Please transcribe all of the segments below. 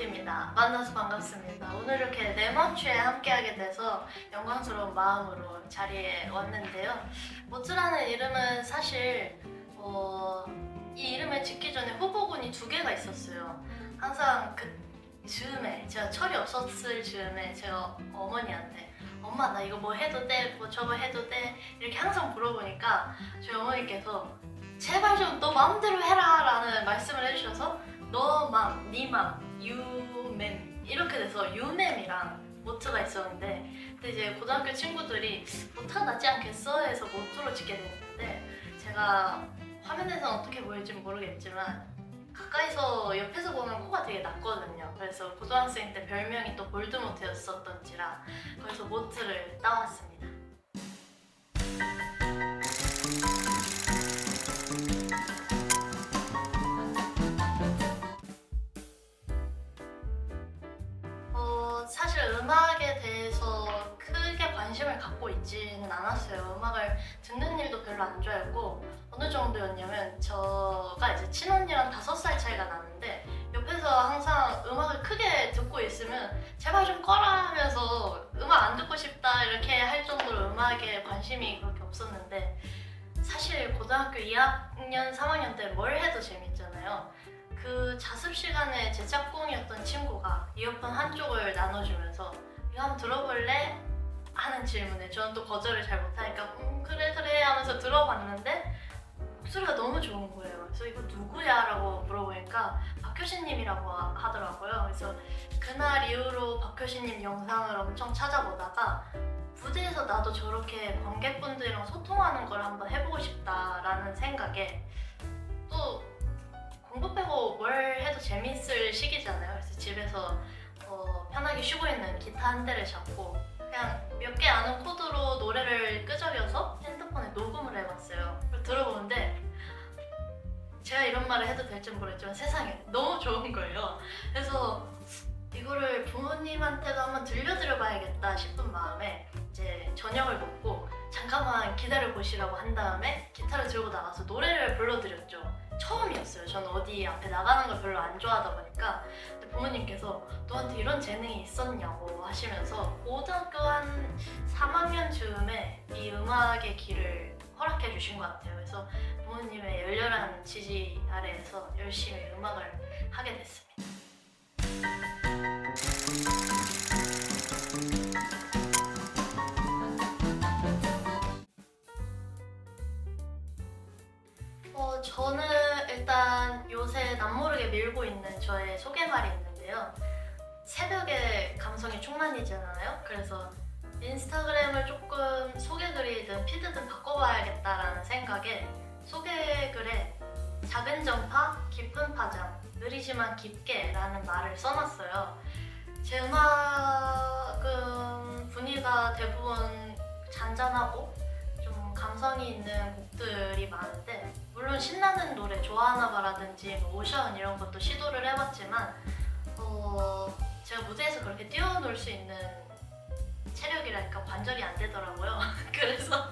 모트입니다. 만나서 반갑습니다. 오늘 이렇게 내 맘추에 함께하게 돼서 영광스러운 마음으로 자리에 왔는데요. 모트라는 이름은 사실 이 이름을 짓기 전에 후보군이 2개가 있었어요. 항상 그 즈음에 제가 철이 없었을 즈음에 제가 어머니한테 엄마 나 이거 뭐 해도 돼? 뭐 저거 해도 돼? 이렇게 항상 물어보니까 저희 어머니께서 제발 좀 너 마음대로 해라 라는 말씀을 해주셔서 너 맘, 니 맘, 유맴 이렇게 돼서 유맴이랑 모트가 있었는데 근데 이제 고등학교 친구들이 모트가 낫지 않겠어? 해서 모트로 짓게 됐는데 제가 화면에서는 어떻게 보일지 모르겠지만 가까이서 옆에서 보면 코가 되게 낮거든요. 그래서 고등학생 때 별명이 또 볼드모트였었던지라 그래서 모트를 따왔습니다. 사실 음악에 대해서 크게 관심을 갖고 있지는 않았어요. 음악을 듣는 일도 별로 안 좋아했고 어느 정도였냐면 저가 이제 친언니랑 5살 차이가 나는데 옆에서 항상 음악을 크게 듣고 있으면 제발 좀 꺼라 하면서 음악 안 듣고 싶다 이렇게 할 정도로 음악에 관심이 그렇게 없었는데 사실 고등학교 2학년, 3학년 때 뭘 해도 재밌잖아요. 그 자습 시간에 제 짝꿍이었던 친구가 이어폰 한쪽을 나눠주면서 이거 한번 들어볼래? 하는 질문에 저는 또 거절을 잘 못하니까 그래 그래 하면서 들어봤는데 목소리가 너무 좋은 거예요. 그래서 이거 누구야? 라고 물어보니까 박효신님이라고 하더라고요. 그래서 그날 이후로 박효신님 영상을 엄청 찾아보다가 무대에서 나도 저렇게 관객분들이랑 소통하는 걸 한번 해보고 싶다라는 생각에 또 공부 빼고 뭘 해도 재밌을 시기잖아요. 그래서 집에서 편하게 쉬고 있는 기타 한 대를 잡고 그냥 몇 개 아는 코드로 노래를 끄적여서 핸드폰에 녹음을 해봤어요. 그리고 들어보는데 제가 이런 말을 해도 될지 모르겠지만 세상에 너무 좋은 거예요. 그래서 이거를 부모님한테도 한번 들려드려 봐야겠다 싶은 마음에 이제 저녁을 먹고 잠깐만 기다려 보시라고 한 다음에 기타를 들고 나가서 노래를 불러드렸죠. 처음이었어요. 저는 어디 앞에 나가는 걸 별로 안 좋아하다 보니까 근데 부모님께서 너한테 이런 재능이 있었냐고 하시면서 고등학교 한 3학년 즈음에 이 음악의 길을 허락해 주신 것 같아요. 그래서 부모님의 열렬한 지지 아래에서 열심히 음악을 하게 됐습니다. 저는 일단 요새 남모르게 밀고 있는 저의 소개말이 있는데요. 새벽에 감성이 충만이잖아요. 그래서 인스타그램을 조금 소개글이든 피드든 바꿔봐야겠다라는 생각에 소개글에 작은 전파, 깊은 파장, 느리지만 깊게 라는 말을 써놨어요. 제 음악은 분위기가 대부분 잔잔하고 좀 감성이 있는 곡들이 많은데 물론 신나는 노래 좋아하나봐라든지 뭐 오션 이런 것도 시도를 해봤지만 제가 무대에서 그렇게 뛰어놀 수 있는 체력이랄까 관절이 안 되더라고요. 그래서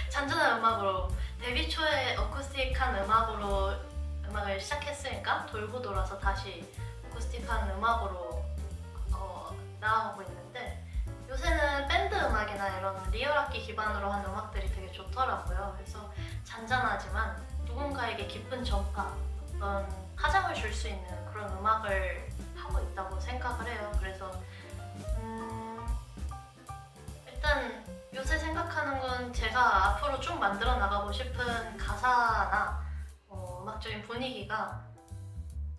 잔잔한 음악으로 데뷔 초에 어쿠스틱한 음악을 시작했으니까 돌고 돌아서 다시 어쿠스틱한 음악으로 나아가고 있는데 요새는 밴드 음악이나 이런 리얼 악기 기반으로 한 음악들이 되게 좋더라고요. 그래서 잔잔하지만 누군가에게 깊은 전파, 어떤 파장을 줄 수 있는 그런 음악을 하고 있다고 생각을 해요. 그래서 일단 요새 생각하는 건 제가 앞으로 쭉 만들어 나가고 싶은 가사나 음악적인 분위기가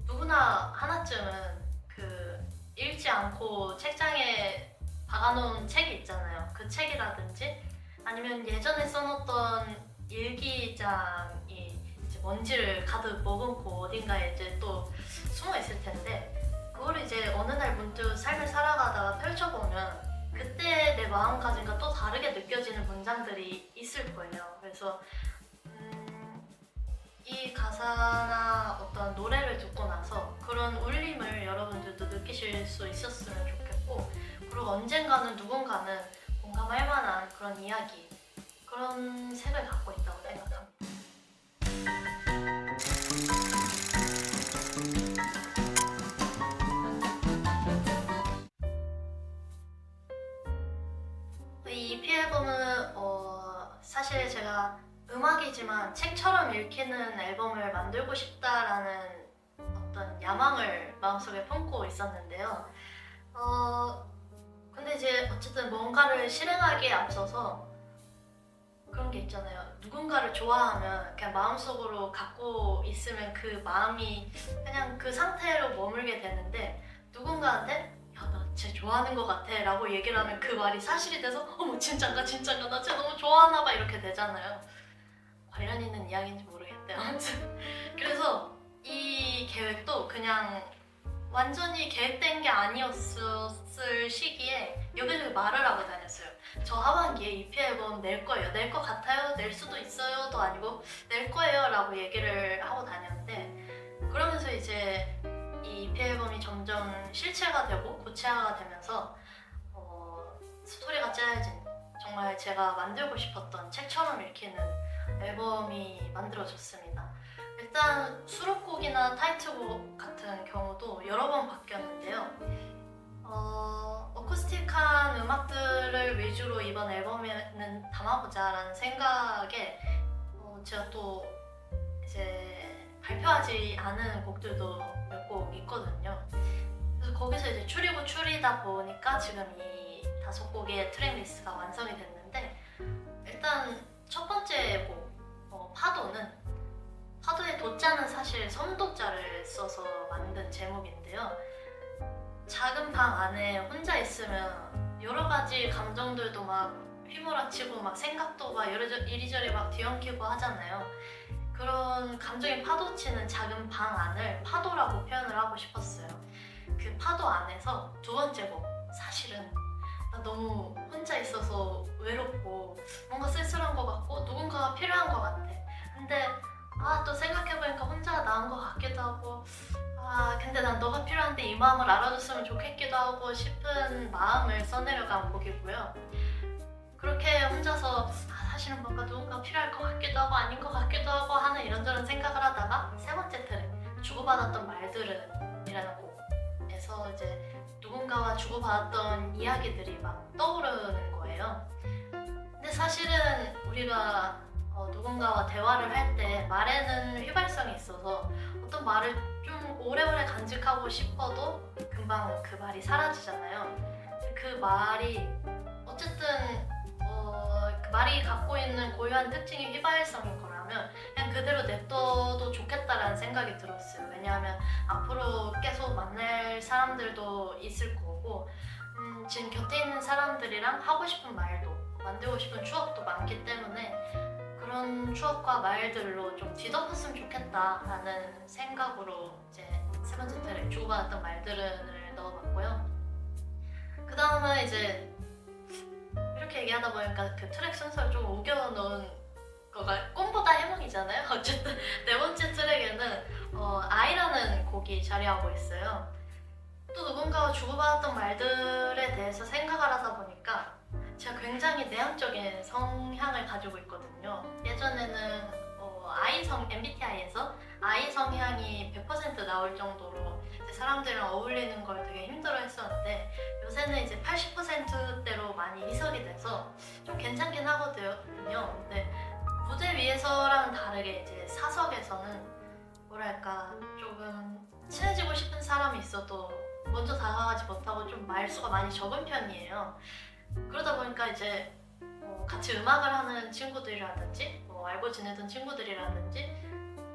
누구나 하나쯤은 그 읽지 않고 책장에 박아놓은 책이 있잖아요. 그 책이라든지 아니면 예전에 써놓던 일기장이 이제 먼지를 가득 머금고 어딘가에 이제 또 숨어 있을 텐데 그걸 이제 어느 날 문득 삶을 살아가다가 펼쳐보면 그때 내 마음가짐과 또 다르게 느껴지는 문장들이 있을 거예요. 그래서 이 가사나 어떤 노래를 듣고 나서 그런 울림을 여러분들도 느끼실 수 있었으면 좋겠고 그리고 언젠가는 누군가는 공감할 만한 그런 이야기 그런 색을 갖고 있다고 생각합니다. EP 앨범은 사실 제가 음악이지만 책처럼 읽히는 앨범을 만들고 싶다라는 어떤 야망을 마음속에 품고 있었는데요. 근데 이제 어쨌든 뭔가를 실행하기에 앞서서 그런 게 있잖아요. 누군가를 좋아하면 그냥 마음속으로 갖고 있으면 그 마음이 그냥 그 상태로 머물게 되는데, 누군가한테 야, 나 쟤 좋아하는 것 같아 라고 얘기를 하면 그 말이 사실이 돼서 어머 진짠가 진짠가 나 쟤 너무 좋아하나 봐 이렇게 되잖아요. 관련 있는 이야기인지 모르겠대요. 아무튼 그래서 이 계획도 그냥 완전히 계획된 게 아니었을 시기에 여기저기 말을 하고 다녔어요. 저 하반기에 EP 앨범 낼 거예요. 낼 것 같아요. 낼 수도 있어요도 아니고 낼 거예요 라고 얘기를 하고 다녔는데, 그러면서 이제 이 EP 앨범이 점점 실체가 되고 구체화가 되면서 스토리가 짜여진 정말 제가 만들고 싶었던 책처럼 읽히는 앨범이 만들어졌습니다. 일단 수록곡이나 타이틀곡 같은 경우도 여러 번 바뀌었는데요. 어쿠스틱한 음악들을 위주로 이번 앨범에는 담아보자 라는 생각에 제가 또 이제 발표하지 않은 곡들도 몇 곡 있거든요. 그래서 거기서 이제 추리다 보니까 지금 이 5곡의 트랙리스트가 완성이 됐는데, 일단 첫 번째 곡 파도의 도자는 사실 섬도자를 써서 만든 제목인데요. 작은 방 안에 혼자 있으면 여러 가지 감정들도 막 휘몰아치고 막 생각도 막 이리저리 막 뒤엉키고 하잖아요. 그런 감정이 파도치는 작은 방 안을 파도라고 표현을 하고 싶었어요. 그 파도 안에서 두 번째 곡, 사실은 나 너무 혼자 있어서 외롭고 뭔가 쓸쓸한 것 같고 누군가가 필요한 것 같아. 근데 또 생각해보니까 혼자가 나은 것 같기도 하고, 근데 난 너가 필요한데 이 마음을 알아줬으면 좋겠기도 하고 싶은 마음을 써내려간 곡이고요. 그렇게 혼자서 사실은 뭔가 누군가 필요할 것 같기도 하고 아닌 것 같기도 하고 하는 이런저런 생각을 하다가 세 번째 트랙, 주고받았던 말들은 이라는 곡에서 이제 누군가와 주고받았던 이야기들이 막 떠오르는 거예요. 근데 사실은 우리가 누군가와 대화를 할 때 말에는 휘발성이 있어서 어떤 말을 좀 오래오래 간직하고 싶어도 금방 그 말이 사라지잖아요. 그 말이 어쨌든 그 말이 갖고 있는 고유한 특징이 휘발성인 거라면 그냥 그대로 냅둬도 좋겠다라는 생각이 들었어요. 왜냐하면 앞으로 계속 만날 사람들도 있을 거고, 지금 곁에 있는 사람들이랑 하고 싶은 말도 만들고 싶은 추억도 많기 때문에 그런 추억과 말들로 좀 뒤덮었으면 좋겠다라는 생각으로 이제 세 번째 트랙 주고받았던 말들을 넣어봤고요. 그 다음은 이제 이렇게 얘기하다 보니까 그 트랙 순서를 좀 우겨놓은 거가 꿈보다 해몽이잖아요. 어쨌든 네 번째 트랙에는 아이라는 곡이 자리하고 있어요. 또 누군가와 주고받았던 말들에 대해서 생각을 하다 보니까 제가 굉장히 내향적인 성향을 가지고 있거든요. 예전에는 MBTI에서 I 성향이 100% 나올 정도로 사람들이랑 어울리는 걸 되게 힘들어 했었는데, 요새는 이제 80%대로 많이 이석이 돼서 좀 괜찮긴 하거든요. 근데 무대 위에서랑 다르게 이제 사석에서는 뭐랄까 조금 친해지고 싶은 사람이 있어도 먼저 다가가지 못하고 좀 말수가 많이 적은 편이에요. 그러다 보니까 이제 같이 음악을 하는 친구들이라든지 알고 지내던 친구들이라든지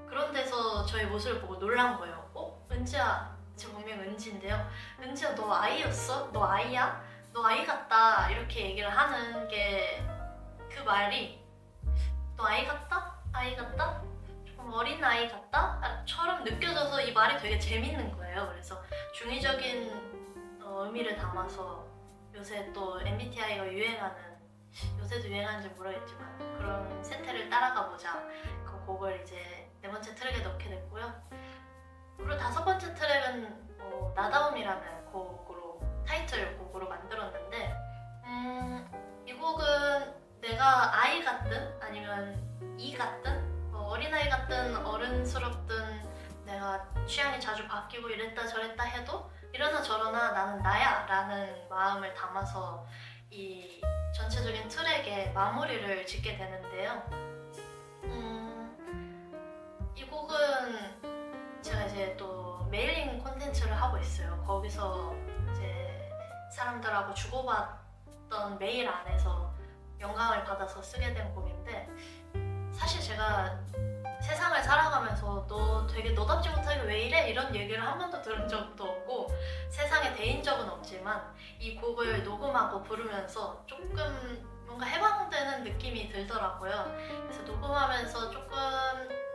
그런 데서 저의 모습을 보고 놀란 거예요. 은지야, 제 본명 은지인데요. 은지야, 너 아이였어? 너 아이야? 너 아이 같다. 이렇게 얘기를 하는 게, 그 말이 너 아이 같다? 아이 같다? 조금 어린 아이 같다? 처럼 느껴져서 이 말이 되게 재밌는 거예요. 그래서 중의적인 의미를 담아서 요새 또 MBTI가 유행하는, 요새도 유행하는지 모르겠지만 그런 세태를 따라가 보자, 그 곡을 이제 네 번째 트랙에 넣게 됐고요. 그리고 다섯 번째 트랙은 나다움이라는 곡으로, 타이틀곡으로 만들었는데, 이 곡은 내가 아이 같든 아니면 이 같든 어린아이 같든 어른스럽든 내가 취향이 자주 바뀌고 이랬다 저랬다 해도 이러나 저러나 나는 나야 라는 마음을 담아서 이 전체적인 트랙의 마무리를 짓게 되는데요. 이 곡은 제가 이제 또 메일링 콘텐츠를 하고 있어요. 거기서 이제 사람들하고 주고받던 메일 안에서 영감을 받아서 쓰게 된 곡인데, 사실 제가 세상을 살아가면서 너 되게 너답지 못하게 왜 이래? 이런 얘기를 한 번도 들은 적도 없고 세상에 대인 적은 없지만 이 곡을 녹음하고 부르면서 조금 뭔가 해방되는 느낌이 들더라고요. 그래서 녹음하면서 조금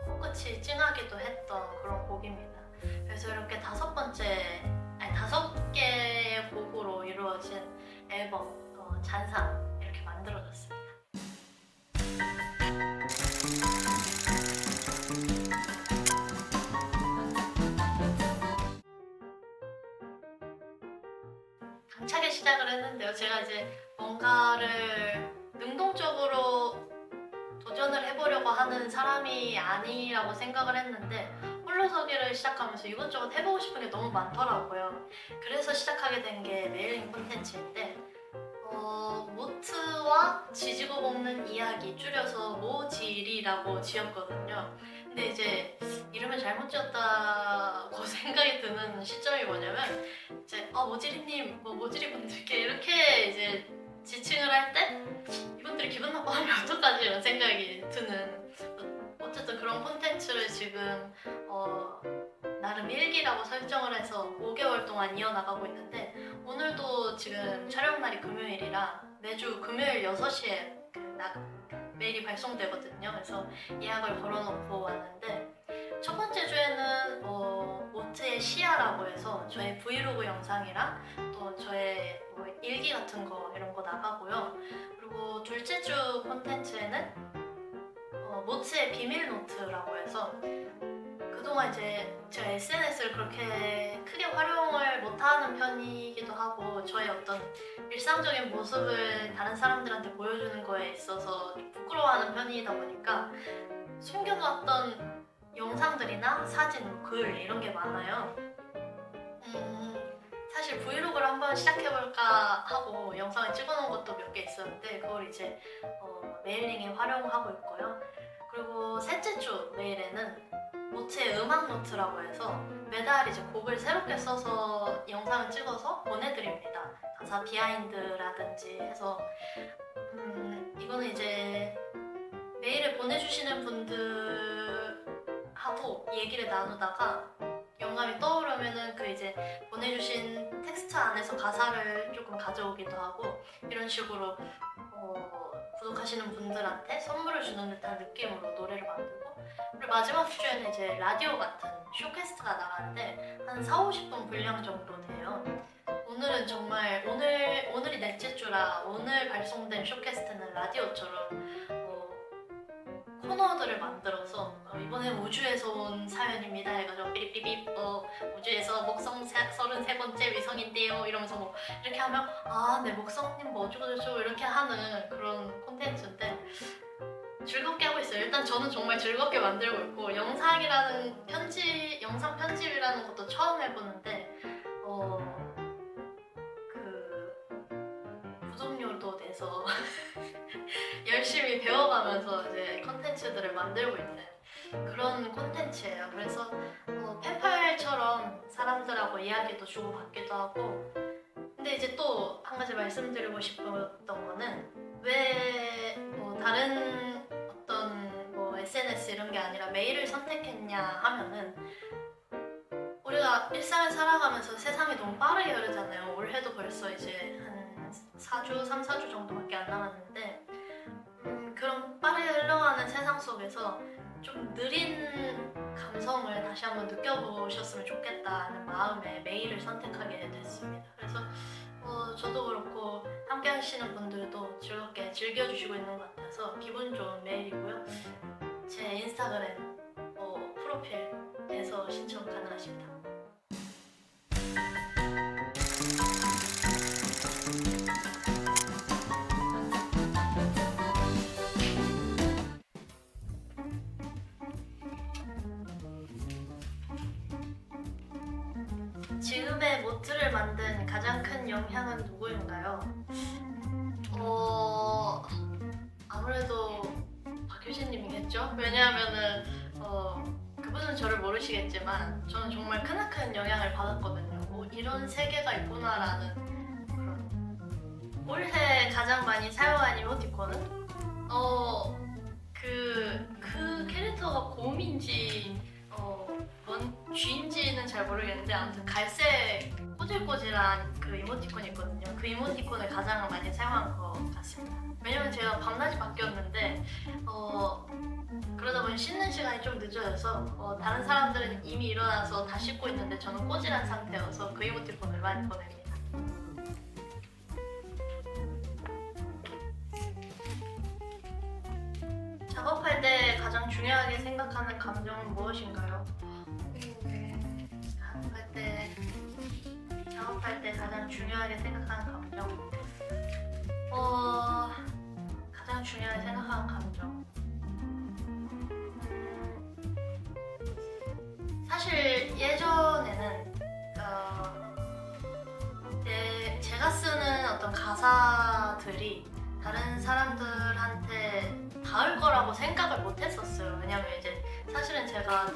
코끝이 찡하기도 했던 그런 곡입니다. 그래서 이렇게 다섯 개의 곡으로 이루어진 앨범 잔상 이렇게 만들어졌습니다. 당차게 시작을 했는데요. 제가 이제 뭔가를 능동적으로 도전을 해보려고 하는 사람이 아니라고 생각을 했는데 홀로서기를 시작하면서 이것저것 해보고 싶은 게 너무 많더라고요. 그래서 시작하게 된 게 메일링 콘텐츠인데 모트와 지지고 볶는 이야기, 줄여서 모지리라고 지었거든요. 근데 이제 이름을 잘못 지었다고 생각이 드는 시점이 뭐냐면 이제 모지리님, 모지리 분들께 이렇게 이제 지칭을 할 때 이분들이 기분 나빠하면 어떡하지 이런 생각이 드는, 어쨌든 그런 콘텐츠를 지금 나름 일기라고 설정을 해서 5개월 동안 이어나가고 있는데, 오늘도 지금 촬영날이 금요일이라 매주 금요일 6시에 메일이 발송되거든요. 그래서 예약을 걸어놓고 왔는데, 첫 번째 주에는 모트의 시야라고 해서 저의 브이로그 영상이랑 또 저의 일기 같은 거 이런 거 나가고요. 그리고 둘째 주 콘텐츠에는 모트의 비밀 노트라고 해서, 그동안 이제 제가 SNS를 그렇게 크게 활용을 못하는 편이기도 하고 저의 어떤 일상적인 모습을 다른 사람들한테 보여주는 거에 있어서 좀 부끄러워하는 편이다 보니까 숨겨놨던 영상들이나 사진, 글 이런 게 많아요. 사실 브이로그를 한번 시작해볼까 하고 영상을 찍어놓은 것도 몇 개 있었는데 그걸 이제 메일링에 활용하고 있고요. 그리고 셋째 주 메일에는 모트의 음악 노트라고 해서 매달 이제 곡을 새롭게 써서 영상을 찍어서 보내드립니다. 가사 비하인드라든지 해서 이거는 이제 메일을 보내주시는 분들하고 얘기를 나누다가 영감이 떠오르면은 그 이제 보내주신 텍스트 안에서 가사를 조금 가져오기도 하고 이런 식으로 구독하시는 분들한테 선물을 주는 듯한 느낌으로 노래를 만들고, 그리고 마지막 주에는 이제 라디오 같은 쇼캐스트가 나가는데 한 4-50분 분량 정도 돼요. 오늘은 정말 오늘이 넷째 주라 오늘 발송된 쇼캐스트는 라디오처럼 코너들을 만들어서 이번에 우주에서 온 사연입니다 해가지고 삐삐삐 우주에서 목성 33번째 위성인데요 이러면서 이렇게 하면 네 목성님 뭐 어쩌고저쩌고 이렇게 하는 그런 콘텐츠인데 즐겁게 하고 있어요. 일단 저는 정말 즐겁게 만들고 있고 영상 편집이라는 것도 처음 해보는데 구독료도 내서 열심히 배워가면서 이제 콘텐츠들을 만들고 있는 그런 콘텐츠예요. 그래서 펜팔처럼 사람들하고 이야기도 주고받기도 하고, 근데 이제 또 한 가지 말씀드리고 싶었던 거는 왜 다른 어떤 SNS 이런 게 아니라 메일을 선택했냐 하면은, 우리가 일상을 살아가면서 세상이 너무 빠르게 흐르잖아요. 올해도 벌써 이제 한 3-4주 정도밖에 안 남았는데 그런 빠르게 흘러가는 세상 속에서 좀 느린 감성을 다시 한번 느껴보셨으면 좋겠다는 마음에 메일을 선택하게 됐습니다. 그래서 저도 그렇고 함께 하시는 분들도 즐겁게 즐겨주시고 있는 것 같아서 기분 좋은 메일이고요. 제 인스타그램 프로필에서 신청 가능하십니다. 지금의 모트를 만든 가장 큰 영향은 누구인가요? 아무래도 박효신님이겠죠? 왜냐하면은 그분은 저를 모르시겠지만 저는 정말 크나큰 영향을 받았거든요. 이런 세계가 있구나라는 그런. 올해 가장 많이 사용한 이모티콘은 그 캐릭터가 곰인지 뭔 쥐인지는 잘 모르겠는데 아무튼 갈색 꼬질꼬질한 그 이모티콘이 있거든요. 그 이모티콘을 가장 많이 사용한 것 같습니다. 왜냐면 제가 밤낮이 바뀌었는데 그러다 보니 씻는 시간이 좀 늦어져서 다른 사람들은 이미 일어나서 다 씻고 있는데 저는 꼬질한 상태여서 그 이모티콘을 많이 보냅니다. 작업할 때 가장 중요하게 생각하는 감정은 무엇인가요? 작업할 때 가장 중요하게 생각하는 감정? 가장 중요하게 생각하는 감정. 사실 예전에는 제가 쓰는 어떤 가사들이 다른 사람들한테 닿을 거라고 생각을 못 했었어요. 왜냐면 이제 사실은 제가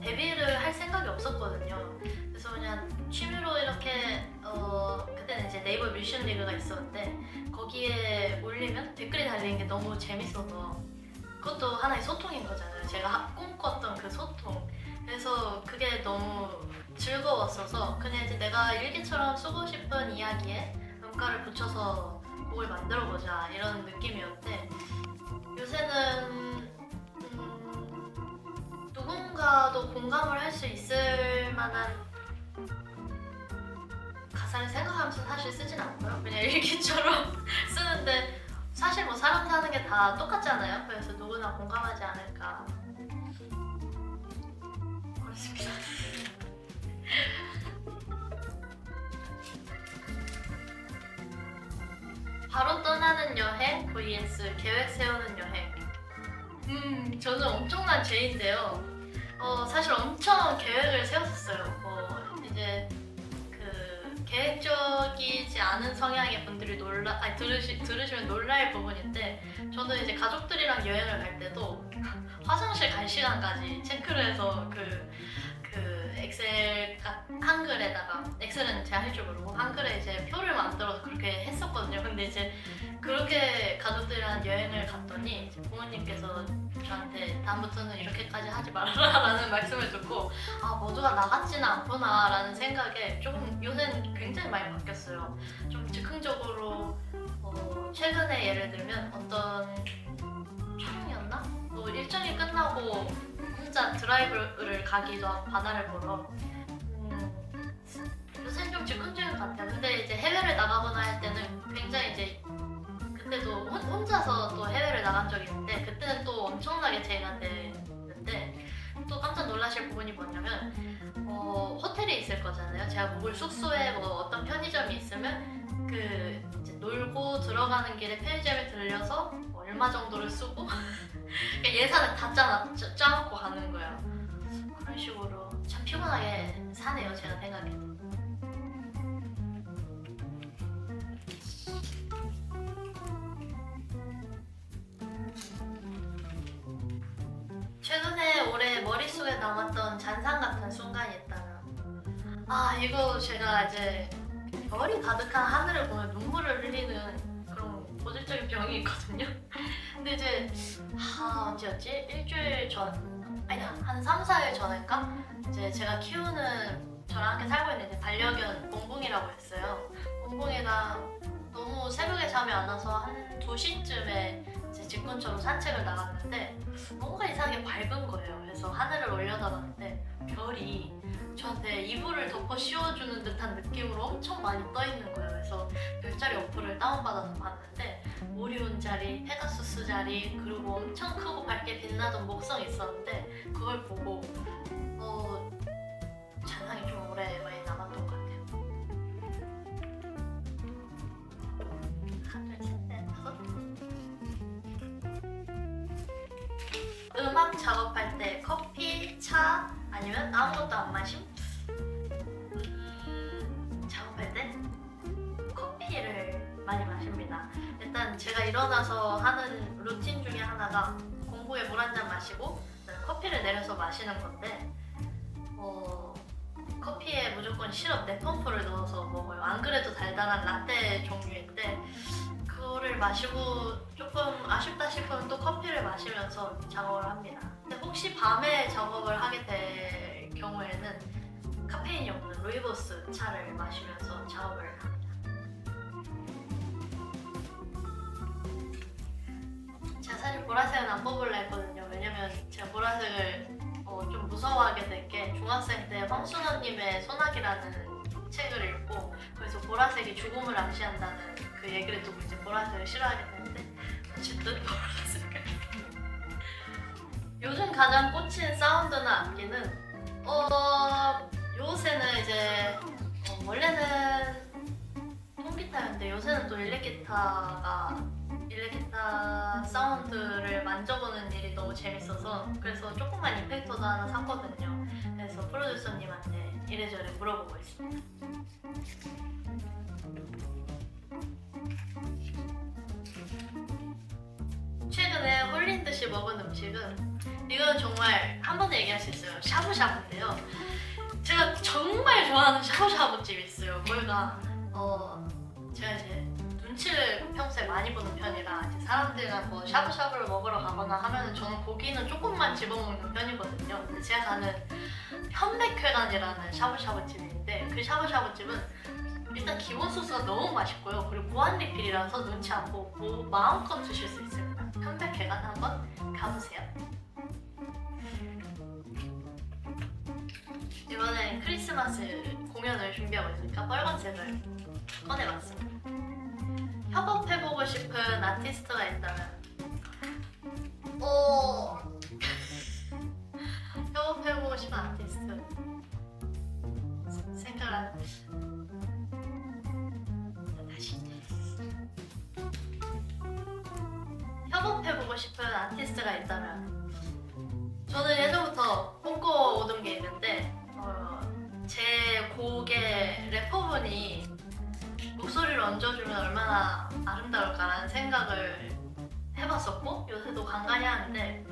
데뷔를 할 생각이 없었거든요. 그래서 그냥 취미로 이렇게 그때는 이제 네이버 뮤지션 리그가 있었는데 거기에 올리면 댓글이 달리는 게 너무 재밌어서 그것도 하나의 소통인 거잖아요. 제가 꿈꿨던 그 소통. 그래서 그게 너무 즐거웠어서 그냥 이제 내가 일기처럼 쓰고 싶은 이야기에 음가를 붙여서 곡을 만들어보자 이런 느낌이었는데 요새는 누군가도 공감을 할 수 있을 만한 가사를 생각하면서 사실 쓰진 않고요. 그냥 일기처럼 쓰는데 사실 뭐 사람 사는 게 다 똑같잖아요. 그래서 누구나 공감하지 않을까 그렇습니다. 바로 떠나는 여행 vs 계획 세우는 여행. 저는 엄청난 죄인데요. 사실 엄청 계획을 세웠었어요. 이제 그 계획적이지 않은 성향의 분들이 들으시면 놀랄 부분인데 저는 이제 가족들이랑 여행을 갈 때도 화장실 갈 시간까지 체크를 해서 그 엑셀 한글에다가 엑셀은 제가 할 줄 모르고 한글에 이제 표를 만들어서 그렇게 했었거든요. 근데 이제 그렇게 가족들이랑 여행을 갔더니 이제 부모님께서 저한테 다음부터는 이렇게까지 하지 말아라라는 말씀을 듣고 모두가 나 같지는 않구나 라는 생각에 조금 요새는 굉장히 많이 바뀌었어요. 좀 즉흥적으로 최근에 예를 들면 어떤 촬영이었나? 일정이 끝나고 혼자 드라이브를 가기도 하고 바다를 보러 요새는 좀 즉흥적인 것 같아요. 근데 이제 해외를 나가거나 할 때는 굉장히 이제 그때도 혼자서 또 해외를 나간 적이 있는데 그때는 또 엄청나게 제의가 됐는데 또 깜짝 놀라실 부분이 뭐냐면 호텔에 있을 거잖아요. 제가 묵을 숙소에 뭐 어떤 편의점이 있으면 그 이제 놀고 들어가는 길에 편의점에 들려서 얼마 정도를 쓰고 예산을 다 짜놓고 가는 거야. 그런 식으로 참 피곤하게 사네요, 제가 생각해도. 최근에 올해 머릿속에 남았던 잔상 같은 순간이 있다면 이거 제가 이제 별이 가득한 하늘을 보면 눈물을 흘리는 그런 고질적인 병이 있거든요. 근데 이제 언제였지? 일주일 전 아니 한 3, 4일 전인가? 이제 제가 키우는 저랑 함께 살고 있는 이제 반려견 봉봉이라고 했어요. 봉봉이랑 너무 새벽에 잠이 안 와서 한 2시쯤에 제 집 근처로 산책을 나갔는데 뭔가 이상하게 밝은 거예요. 그래서 하늘을 올려다봤는데 별이 저한테 이불을 덮어 씌워주는 듯한 느낌으로 엄청 많이 떠 있는 거예요. 그래서 별자리 어플을 다운받아서 봤는데 오리온 자리, 페가수스 자리, 그리고 엄청 크고 밝게 빛나던 목성이 있었는데 그걸 보고 잔상이 좀 오래 많이 남았던 것 같아요. 하나, 둘, 셋, 넷, 다섯. 음악 작업할 때 커피, 차 아니면 아무것도 안 마심? 작업할 때? 일단 제가 일어나서 하는 루틴 중에 하나가 공복에 물 한 잔 마시고 커피를 내려서 마시는 건데 커피에 무조건 시럽 4펌프를 넣어서 먹어요. 안 그래도 달달한 라떼 종류인데 그거를 마시고 조금 아쉽다 싶으면 또 커피를 마시면서 작업을 합니다. 근데 혹시 밤에 작업을 하게 될 경우에는 카페인이 없는 루이보스 차를 마시면서 작업을 합니다. 제가 사실 보라색은 안 뽑으려 했거든요. 왜냐면 제가 보라색을 좀 무서워하게 된 게 중학생 때 황순원님의 소나기라는 책을 읽고 그래서 보라색이 죽음을 암시한다는 그 얘기를 듣고 이제 보라색을 싫어하게 됐는데 어쨌든 보라색을 요즘 가장 꽂힌 사운드나 악기는 요새는 이제 원래는 통기타였는데 요새는 또 일렉기타 사운드를 만져보는 일이 너무 재밌어서 그래서 조그만 이펙터도 하나 샀거든요. 그래서 프로듀서님한테 이래저래 물어보고 있습니다. 최근에 홀린 듯이 먹은 음식은 이건 정말 한 번에 얘기할 수 있어요. 샤브샤브인데요. 제가 정말 좋아하는 샤브샤브집이 있어요. 거기가 제가 이제 눈치를 평소에 많이 보는 편이라 이제 사람들이랑 뭐 샤브샤브를 먹으러 가거나 하면은 저는 고기는 조금만 집어먹는 편이거든요. 근데 제가 가는 현백회관이라는 샤브샤브 집인데 그 샤브샤브 집은 일단 기본 소스가 너무 맛있고요. 그리고 무한 리필이라서 눈치 안 보고 마음껏 드실 수 있습니다. 현백회관 한번 가보세요. 이번에 크리스마스 공연을 준비하고 있으니까 빨간색을 꺼내봤습니다. 협업해보고 싶은 아티스트가 있다면 협업해보고 싶은 아티스트 생각을 다시 협업해보고 싶은 아티스트가 있다면 저는 예전부터 꿈꿔오던 게 있는데 제 곡의 래퍼분이 목소리를 얹어주면 얼마나 아름다울까라는 생각을 해봤었고 요새도 간간히 하는데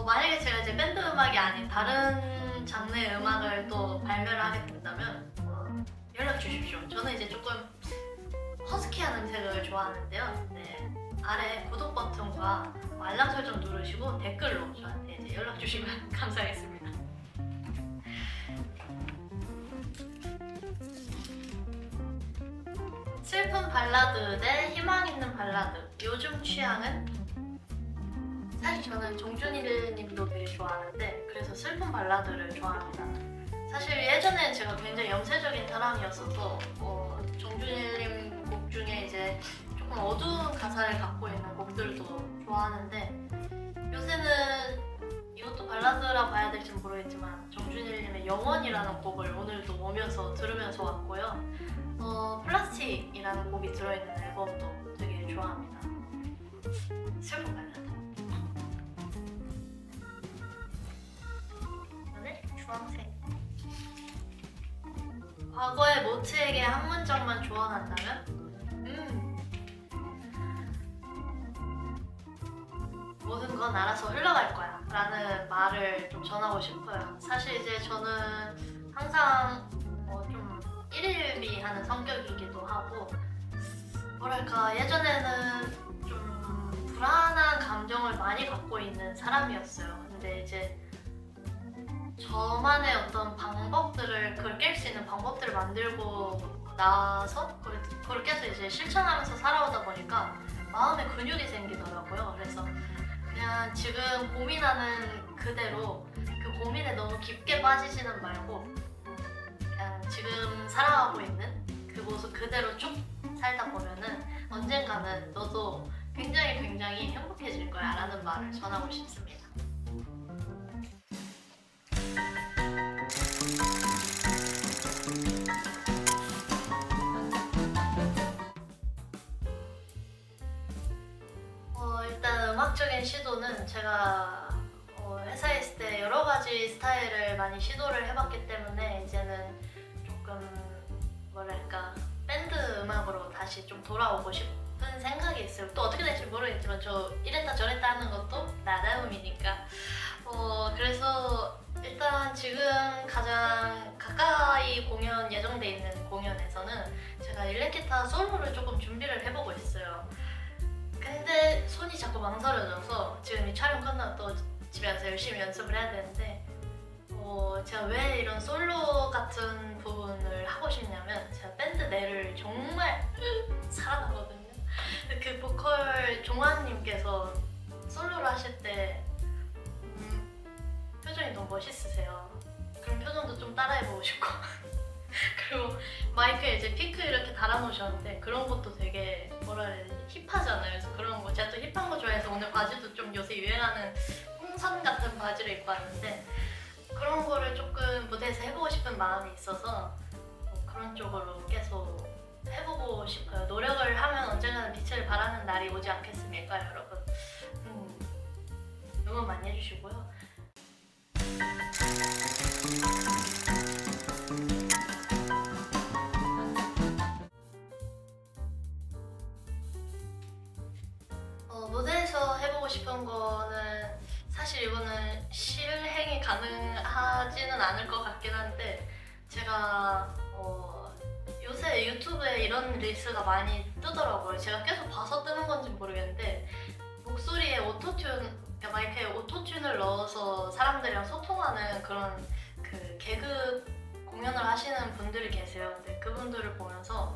만약에 제가 이제 밴드 음악이 아닌 다른 장르의 음악을 또 발매를 하게 된다면 연락 주십시오. 저는 이제 조금 허스키한 음색을 좋아하는데요. 네, 아래 구독 버튼과 알람 설정 누르시고 댓글로 저한테 이제 연락 주시면 감사하겠습니다. 슬픈 발라드 대 희망 있는 발라드. 요즘 취향은? 사실 저는 정준일 님도 되게 좋아하는데 그래서 슬픈 발라드를 좋아합니다. 사실 예전엔 제가 굉장히 염세적인 사람이었어서 정준일 님 곡 중에 이제 조금 어두운 가사를 갖고 있는 곡들도 좋아하는데 요새는 이것도 발라드라 봐야 될지 모르겠지만 정준일 님의 영원이라는 곡을 오늘도 오면서 들으면서 왔고요. 플라스틱이라는 곡이 들어있는 앨범도 되게 좋아합니다. 슬픈 발라드. 오늘 주황색. 과거의 모트에게 한 문장만 조언한다면? 모든 건 알아서 흘러갈 거야 라는 말을 좀 전하고 싶어요. 사실 이제 저는 항상 좀 일일비하는 성격이기도 하고 뭐랄까 예전에는 좀 불안한 감정을 많이 갖고 있는 사람이었어요. 근데 이제 저만의 어떤 방법들을 그걸 깰 수 있는 방법들을 만들고 나서 그걸 계속 이제 실천하면서 살아오다 보니까 마음에 근육이 생기더라고요. 그래서 그냥 지금 고민하는 그대로 그 고민에 너무 깊게 빠지지는 말고 그냥 지금 살아가고 있는 그 모습 그대로 쭉 살다 보면은 언젠가는 너도 굉장히 행복해질 거야 라는 말을 전하고 싶습니다. 일단 음악적인 시도는 제가 회사에 있을 때 여러 가지 스타일을 많이 시도를 해봤기 때문에 이제는 조금 뭐랄까 밴드 음악으로 다시 좀 돌아오고 싶은 싶은 생각이 있어요. 또 어떻게 될지 모르겠지만 저 이랬다 저랬다 하는 것도 나다움이니까. 그래서 일단 지금 가장 가까이 공연 예정돼 있는 공연에서는 제가 일렉기타 솔로를 조금 준비를 해보고 있어요. 근데 손이 자꾸 망설여져서 지금 이 촬영 끝나고 또 집에 가서 열심히 연습을 해야 되는데 제가 왜 이런 솔로 같은 부분을 하고 싶냐면 제가 밴드 내를 정말 사랑하거든요. 그 보컬 종환님께서 솔로를 하실 때 표정이 너무 멋있으세요. 그런 표정도 좀 따라해보고 싶고 그리고 마이크에 이제 피크 이렇게 달아놓으셨는데 그런 것도 되게 뭐라 해야 되지? 힙하잖아요. 그래서 그런 거 제가 또 힙한 거 좋아해서 오늘 바지도 좀 요새 유행하는 홍선 같은 바지를 입고 왔는데 그런 거를 조금 무대에서 해보고 싶은 마음이 있어서 그런 쪽으로 계속 해보고 싶어요. 노력을 하면 언젠가는 빛을 발하는 날이 오지 않겠습니까, 여러분? 응원 많이 해주시고요. 무대에서 해보고 싶은 거는 사실 이거는 실행이 가능하지는 않을 것 같긴 한데 제가 요새 유튜브에 이런 릴스가 많이 뜨더라고요. 제가 계속 봐서 뜨는 건지 모르겠는데 목소리에 그러니까 마이크에 오토튠을 넣어서 사람들이랑 소통하는 그런 그 개그 공연을 하시는 분들이 계세요. 근데 그분들을 보면서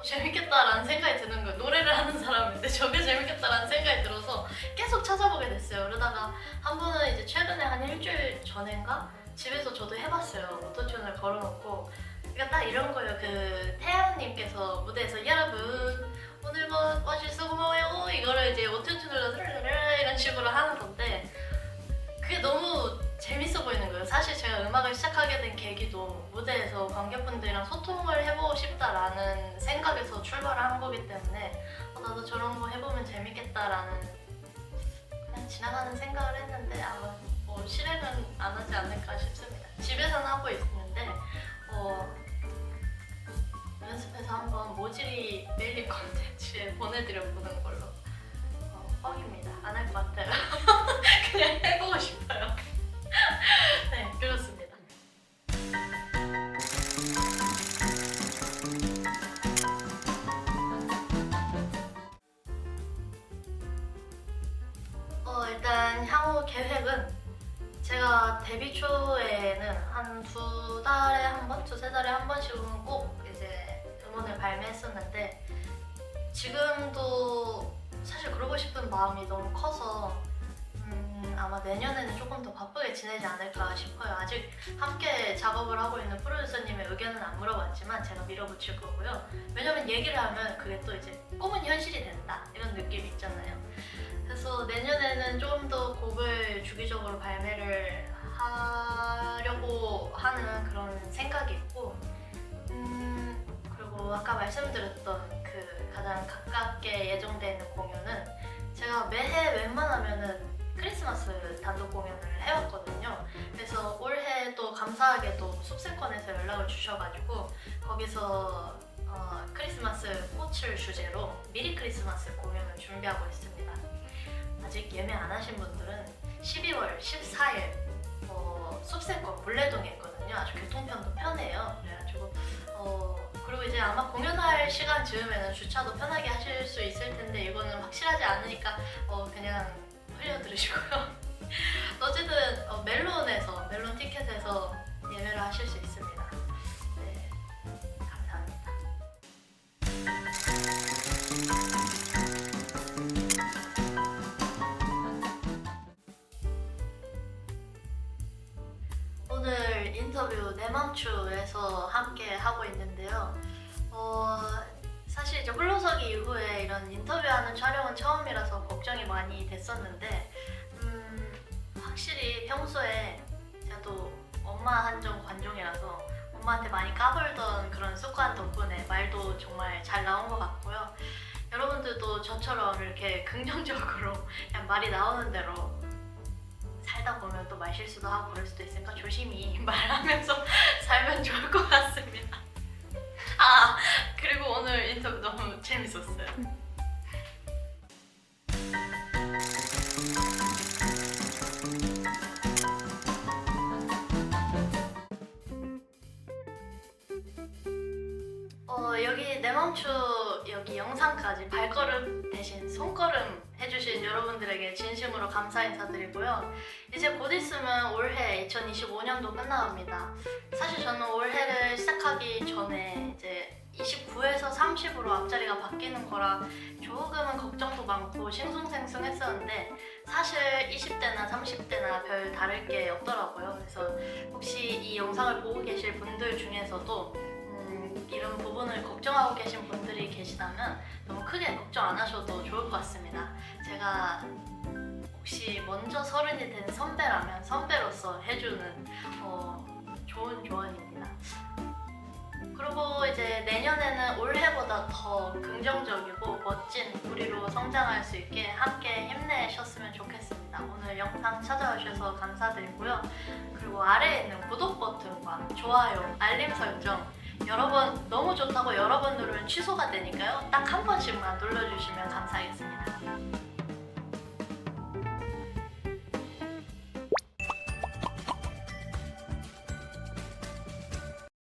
재밌겠다라는 생각이 드는 거예요. 노래를 하는 사람인데 저게 재밌겠다라는 생각이 들어서 계속 찾아보게 됐어요. 그러다가 한 번은 이제 최근에 한 일주일 전인가 집에서 저도 해봤어요. 오토튠을 걸어놓고 그러니까 딱 이런 거예요. 그 태양님께서 무대에서 여러분 오늘 뭐 와주셔서 고마워요 이거를 이제 오토튠을 넣어서 이런 식으로 하는 건데 그게 너무 재밌어 보이는 거예요. 사실 제가 음악을 시작하게 된 계기도 무대에서 관객분들이랑 소통을 해보고 싶다라는 생각에서 출발을 한 거기 때문에 나도 저런 거 해보면 재밌겠다라는 그냥 지나가는 생각을 했는데 뭐 실행은 안 하지 않을까 싶습니다. 집에서는 하고 있는데 연습해서 한번 모질이 메일링 콘텐츠에 보내드려보는 걸로 뻥입니다. 안 할 것 같아요. 그냥 해보고 싶어요. 네, 그렇습니다. 일단 향후 계획은 제가 데뷔 초에는 한 2달에 한 번, 2~3달에 한 번씩은 꼭 이제 음원을 발매했었는데 지금도 사실 그러고 싶은 마음이 너무 커서 아마 내년에는 조금 더 바쁘게 지내지 않을까 싶어요. 아직 함께 작업을 하고 있는 프로듀서님의 의견은 안 물어봤지만 제가 밀어붙일 거고요. 왜냐면 얘기를 하면 그게 또 이제 꿈은 현실이 된다 이런 느낌이 있잖아요. 그래서 내년에는 좀 더 곡을 주기적으로 발매를 하려고 하는 그런 생각이 있고 그리고 아까 말씀드렸던 그 가장 가깝게 예정되어 있는 공연은 제가 매해 웬만하면은 크리스마스 단독 공연을 해왔거든요. 그래서 올해 또 감사하게도 숲세권에서 연락을 주셔가지고 거기서 크리스마스 꽃을 주제로 미리 크리스마스 공연을 준비하고 있습니다. 아직 예매 안 하신 분들은 12월 14일 숲세권 물레동에 있거든요. 아주 교통편도 편해요. 그래가지고 그리고 이제 아마 공연할 시간 즈음에는 주차도 편하게 하실 수 있을 텐데 이거는 확실하지 않으니까 그냥 흘려들으시고요. 어쨌든 멜론 티켓에서 예매를 하실 수 있습니다. 네, 감사합니다. 오늘 인터뷰 내맘추에서 함께 하고 있는데요. 사실 이제 홀로서기 이후에 이런 인터뷰하는 촬영은 처음이라서 걱정이 많이 됐었는데 확실히 평소에 제가 또 엄마 한정 관종이라서 엄마한테 많이 까불던 그런 습관 덕분에 말도 정말 잘 나온 것 같고요. 여러분들도 저처럼 이렇게 긍정적으로 그냥 말이 나오는 대로 살다 보면 또 말 실수도 하고 그럴 수도 있으니까 조심히 말하면서 살면 좋을 것 같습니다. 그리고 오늘 인터뷰 너무 재밌었어요. 여기 내 맘추 여기 영상까지 발걸음 대신 손걸음 해주신 여러분들에게 진심으로 감사 인사드리고요. 이제 곧 있으면 올해 2025년도 끝나갑니다. 사실 저는 올해를 시작하기 전에 이제 29에서 30으로 앞자리가 바뀌는 거라 조금은 걱정도 많고 싱숭생숭했었는데 사실 20대나 30대나 별 다를 게 없더라고요. 그래서 혹시 이 영상을 보고 계실 분들 중에서도 이런 부분을 걱정하고 계신 분들이 계시다면 너무 크게 걱정 안 하셔도 좋을 것 같습니다. 제가 혹시 먼저 서른이 된 선배라면 선배로서 해주는 좋은 조언입니다. 그리고 이제 내년에는 올해보다 더 긍정적이고 멋진 우리로 성장할 수 있게 함께 힘내셨으면 좋겠습니다. 오늘 영상 찾아주셔서 감사드리고요. 그리고 아래에 있는 구독 버튼과 좋아요, 알림 설정 여러 번 너무 좋다고 여러 번 누르면 취소가 되니까요. 딱 한 번씩만 눌러주시면 감사하겠습니다.